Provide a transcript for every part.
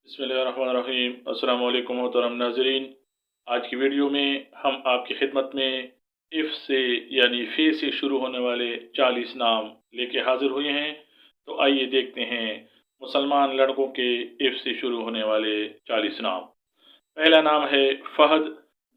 بسم اللہ الرحمن الرحیم۔ السلام علیکم محترم ناظرین، آج کی ویڈیو میں ہم آپ کی خدمت میں اف سے یعنی فے سے شروع ہونے والے 40 نام لے کے حاضر ہوئے ہیں۔ تو آئیے دیکھتے ہیں مسلمان لڑکوں کے اف سے شروع ہونے والے 40 نام۔ پہلا نام ہے فہد،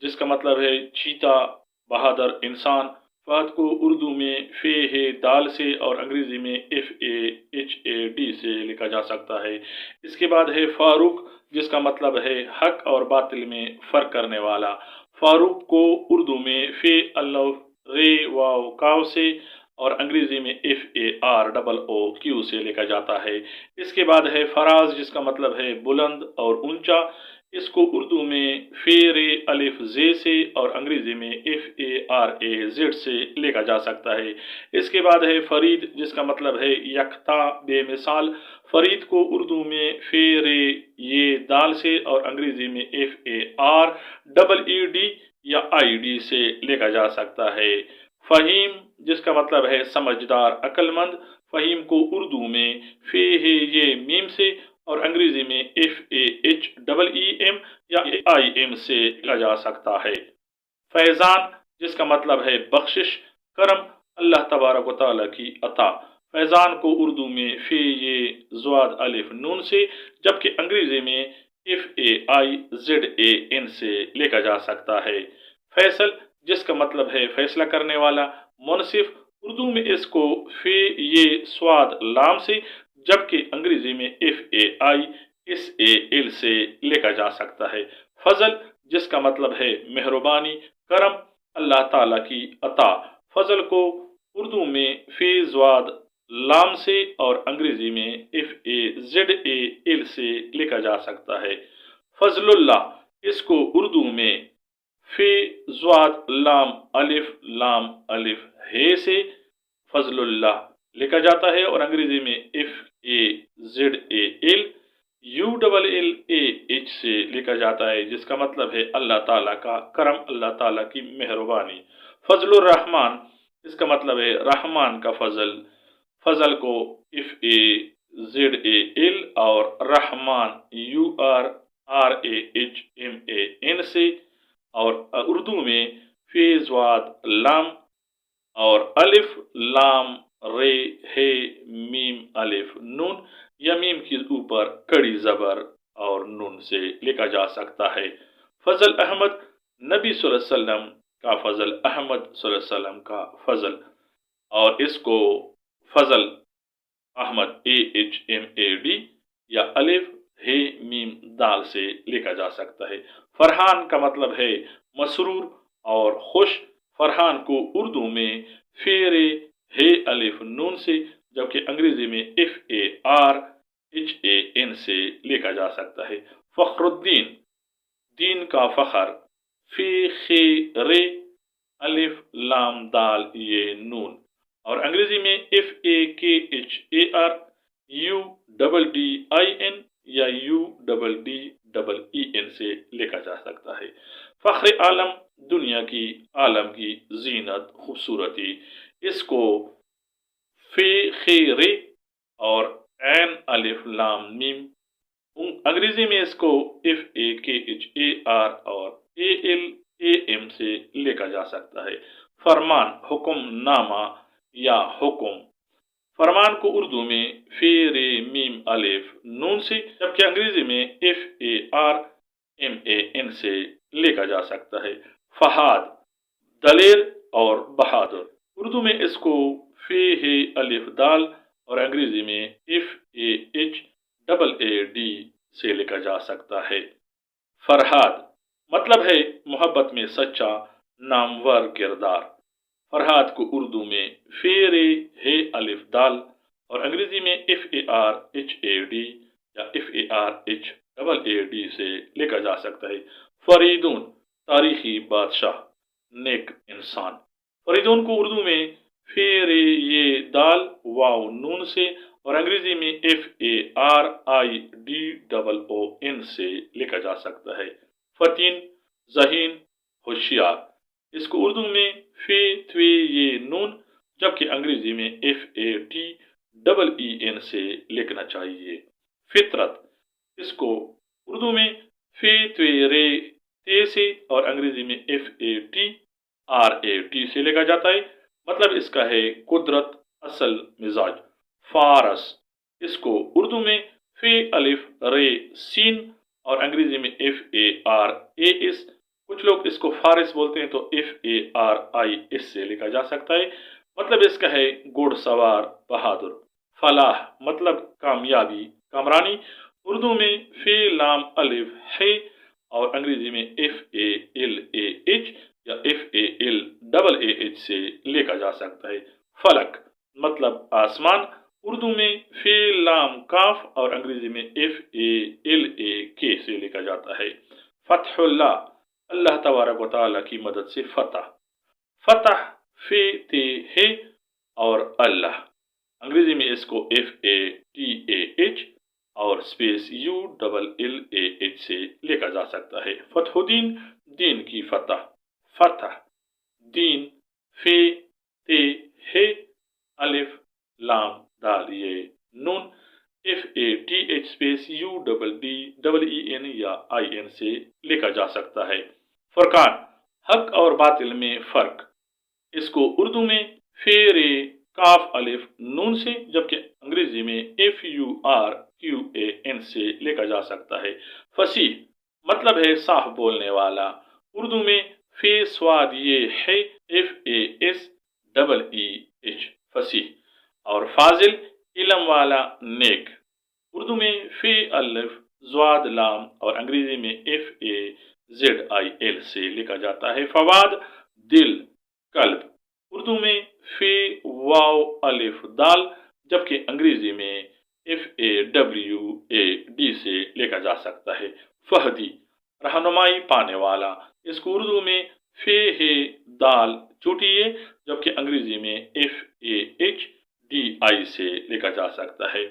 جس کا مطلب ہے چیتا، بہادر انسان۔ فہد کو اردو میں فے ہے دال سے اور انگریزی میں FAHAD سے لکھا جا سکتا ہے۔ اس کے بعد ہے فاروق، جس کا مطلب ہے حق اور باطل میں فرق کرنے والا۔ فاروق کو اردو میں فے الف رے واو کاو سے اور انگریزی میں FAROOQ سے لکھا جاتا ہے۔ اس کے بعد ہے فراز، جس کا مطلب ہے بلند اور اونچا۔ اس کو اردو میں فے رے الف زے سے اور انگریزی میں FARAZ سے لکھا جا سکتا ہے۔ اس کے بعد ہے فرید، جس کا مطلب ہے یکتا بے مثال۔ فرید کو اردو میں فے رے یہ دال سے اور انگریزی میں FAREED یا ID سے لکھا جا سکتا ہے۔ فہیم، جس کا مطلب ہے سمجھدار عقل مند۔ فہیم کو اردو میں فے ہے یہ میم سے اور انگریزی میں FAHEEM یا IM سے لکھا جا سکتا ہے۔ فیضان، جس کا مطلب ہے بخشش، کرم، اللہ تبارک و تعالی کی عطا۔ فیضان کو اردو میں فے یہ زواد الف نون سے جبکہ انگریزی میں FAIZAN سے لکھا جا سکتا ہے۔ فیصل، جس کا مطلب ہے فیصلہ کرنے والا۔ منصف، اردو میں اس کو فے یہ سواد لام سے جبکہ انگریزی میں FAISAL سے لکھا جا سکتا ہے۔ فضل، جس کا مطلب ہے مہربانی، کرم، اللہ تعالی کی عطا۔ فضل کو اردو میں فے زواد لام سے اور انگریزی میں FAZAL سے لکھا جا سکتا ہے۔ فضل اللہ، اس کو اردو میں فے زواد لام الف ہے سے فضل اللہ لکھا جاتا ہے اور انگریزی میں FAZALULLAH سے لکھا جاتا ہے، جس کا مطلب ہے اللہ تعالیٰ کا کرم، اللہ تعالیٰ کی مہربانی۔ فضل الرحمن، اس کا مطلب ہے رحمان کا فضل۔ فضل کو FAZAL اور رحمان URRAHMAN سے اور اردو میں فے زواد لام اور الف لام رے ہے میم الف نون یا میم کے اوپر کڑی زبر اور نون سے لکھا جا سکتا ہے۔ فضل احمد، نبی صلی اللہ علیہ وسلم کا فضل، احمد صلی اللہ علیہ وسلم کا فضل، اور اس کو فضل احمد AHMAD یا الف ہے میم دال سے لکھا جا سکتا ہے۔ فرحان کا مطلب ہے مسرور اور خوش۔ فرحان کو اردو میں فے رے ہے الف نون سے جبکہ انگریزی میں FARHAN سے لکھا جا سکتا ہے۔ فخر الدین، دین کا فخر، فے خے رے الف لام دال یہ نون اور انگریزی میں FAKHARUDDIN یا UDDEN سے لکھا جا سکتا ہے۔ فخر عالم، دنیا کی، عالم کی زینت، خوبصورتی۔ اس کو فے خے رے اور عین الف لام میم، انگریزی میں اس کو FAKHAR اور ALAM سے لکھا جا سکتا ہے۔ فرمان، حکم نامہ یا حکم۔ فرمان کو اردو میں فے رے میم الف نون سے جبکہ انگریزی میں FARMAN سے لکھا جا سکتا ہے۔ فہاد، دلیر اور بہادر۔ اردو میں اس کو فے ہے الف دال اور انگریزی میں FAHAAD سے لکھا جا سکتا ہے۔ فرہاد، مطلب ہے محبت میں سچا نامور کردار۔ فرہاد کو اردو میں فے رے ہے الف دال اور انگریزی میں FARHAD یا FARHAAD سے لکھا جا سکتا ہے۔ فریدون، تاریخی بادشاہ، نیک انسان۔ فریدون کو اردو میں فے رے یہ دال واو نون سے اور انگریزی میں FARIDOON سے لکھا جا سکتا ہے۔ فتین، ذہین، ہوشیار۔ اس کو اردو میں فے تھوے یہ نون جبکہ انگریزی میں FATEEN سے لکھنا چاہیے۔ فطرت، اس کو اردو میں فے توے رے تے سے اور انگریزی میں FAT سے لکھا جاتا ہے۔ مطلب اس کا ہے قدرت، اصل، مزاج۔ فارس، اس کو اردو میں فے الف رے سین اور انگریزی میں FARAS، کچھ لوگ اس کو فارس بولتے ہیں تو FARIS سے لکھا جا سکتا ہے۔ مطلب اس کا ہے گھوڑ سوار، بہادر۔ فلاح، مطلب کامیابی، کامرانی، اردو میں فے لام الف ہے اور انگریزی میں FALAH یا FALAAH سے لکھا جا سکتا ہے۔ فلک، مطلب آسمان، اردو میں فے لام کاف اور انگریزی میں FALAK سے لکھا جاتا ہے۔ فتح اللہ، اللہ تبارک و تعالیٰ کی مدد سے فتح۔ فتح فے تے ہے اور اللہ، انگریزی میں اس کو FATAH اور سپیس ULLAH سے لکھا جا سکتا ہے۔ فتح الدین، دین کی فتح۔ فتح، دین، فے تے ہے، الف لام دال یہ نون، FATH سپیس UDDEN یا IN سے لکھا جا سکتا ہے۔ فرقان، حق اور باطل میں فرق، اس کو اردو میں فے رے کاف الف نون سے جبکہ انگریزی میں FURQAN سے لکھا جا سکتا ہے۔ فصیح، مطلب ہے صاف بولنے والا، اردو میں فے سواد یہ ہے FASEEH فصیح۔ اور فاضل، علم والا، نیک، اردو میں فے الف زواد لام اور انگریزی میں FAZIL سے لکھا جاتا ہے۔ فواد، دل، قلب، اردو میں فے واو الف دال جبکہ انگریزی میں FAWAD سے لکھا جا سکتا ہے۔ فہدی، رہنمائی پانے والا، اس کو اردو میں فے ہے دال چھوٹی یہ جبکہ انگریزی میں FAHDI سے لکھا جا سکتا ہے۔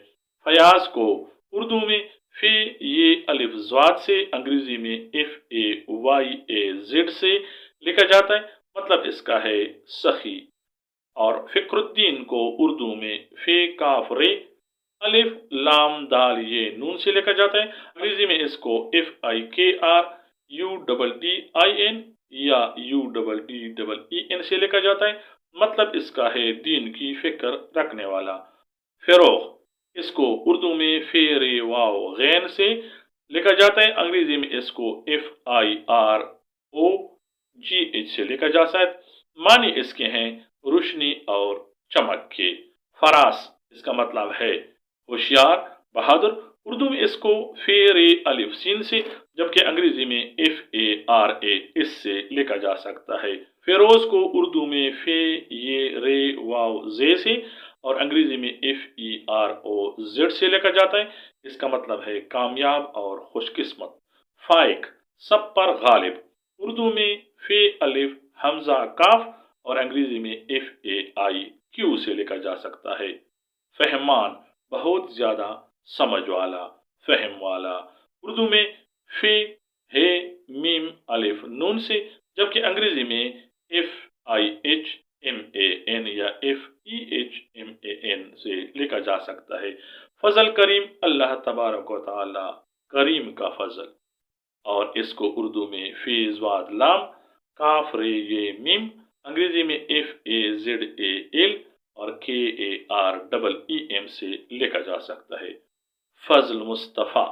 فیاض کو اردو میں فے یہ الف زواد سے انگریزی میں FAYAZ سے لکھا جاتا ہے، مطلب اس کا ہے سخی۔ اور فکر الدین کو اردو میں فے کاف رے الف لام دال یہ نون سے لکھا جاتا ہے، انگریزی میں اس کو FIKRUDDIN یا UDDEN سے لکھا جاتا ہے، مطلب اس کا ہے دین کی فکر رکھنے والا۔ فروغ، اس کو اردو میں فے رے واو غین سے لکھا جاتا ہے، انگریزی میں اس کو FIROGH سے لکھا جاتا ہے، معنی اس کے ہیں روشنی اور چمک کے۔ فراس، اس کا مطلب ہے ہوشیار، بہادر، اردو میں اس کو فے رے الف سین سے جبکہ انگریزی میں FARAS سے لکھا جا سکتا ہے۔ فیروز کو اردو میں فے یہ رے واو زے سے اور انگریزی میں FEROZ سے لکھا جاتا ہے، اس کا مطلب ہے کامیاب اور خوش قسمت۔ فائق، سب پر غالب، اردو میں فے الف حمزہ کاف اور انگریزی میں FAIQ سے لکھا جا سکتا ہے۔ فہمان، بہت زیادہ سمجھ والا، فہم والا، اردو میں فے ہے میم الف نون سے جبکہ انگریزی میں FIHMAN یا FEHMAN سے لکھا جا سکتا ہے۔ فضل کریم، اللہ تبارک و تعالی کریم کا فضل، اور اس کو اردو میں فے زواد لام کاف رے یہ میم، انگریزی میں FAZAL اور KAREEM سے لکھا جا سکتا ہے۔ فضل مصطفیٰ،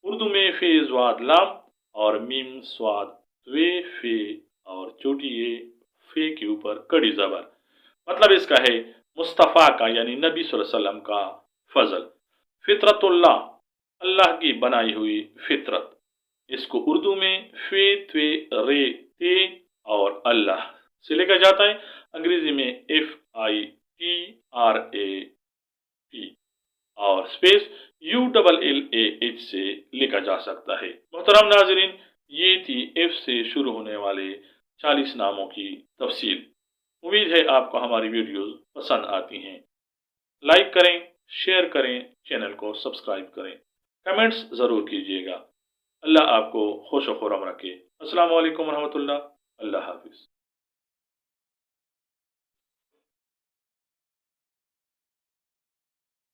اردو میں فے زواد لام اور میم سواد توے فے اور چھوٹی یہ فے کے اوپر کڑی زبر، مطلب اس کا ہے مصطفیٰ کا یعنی نبی صلی اللہ علیہ وسلم کا فضل۔ فطرت اللہ، اللہ کی بنائی ہوئی فطرت، اس کو اردو میں فے توے رے تے اور اللہ سے لکھا جاتا ہے، انگریزی میں FITRAT اور سپیس ULLAH سے لکھا جا سکتا ہے۔ محترم ناظرین، یہ تھی F سے شروع ہونے والے 40 ناموں کی تفصیل۔ امید ہے آپ کو ہماری ویڈیوز پسند آتی ہیں۔ لائک کریں، شیئر کریں، چینل کو سبسکرائب کریں، کمنٹس ضرور کیجیے گا۔ اللہ آپ کو خوش و خرم رکھے۔ السلام علیکم ورحمۃ اللہ۔ اللہ حافظ۔